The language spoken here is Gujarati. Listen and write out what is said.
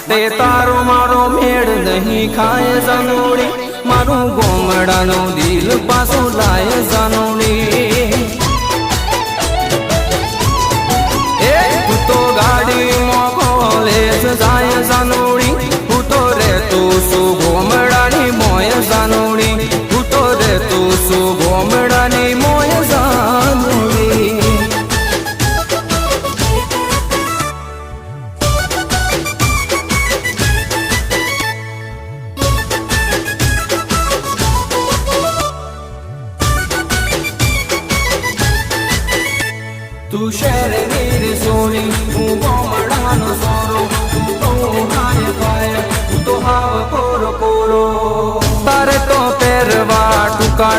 માટે તારો મારો મેળ નહીં ખાય જાનોડી, મારું ગોમડાનું દિલ પાછું લાય જાનોડી. એ તું તો ગાડીમાં કોલેજ જાય જાનોડી, હું તો રહેતું છું ગોમડાની મોય જાનોડી, હું તો રહેતું છું ગોમડાની મોય જાનોડી. તું શહેરની સોની, હું ગોમડાનો સોરો, તું તો ખાય ખાય, તું તો હાવ કોરો કોરો. તારે તો પહેરવા ટૂંકા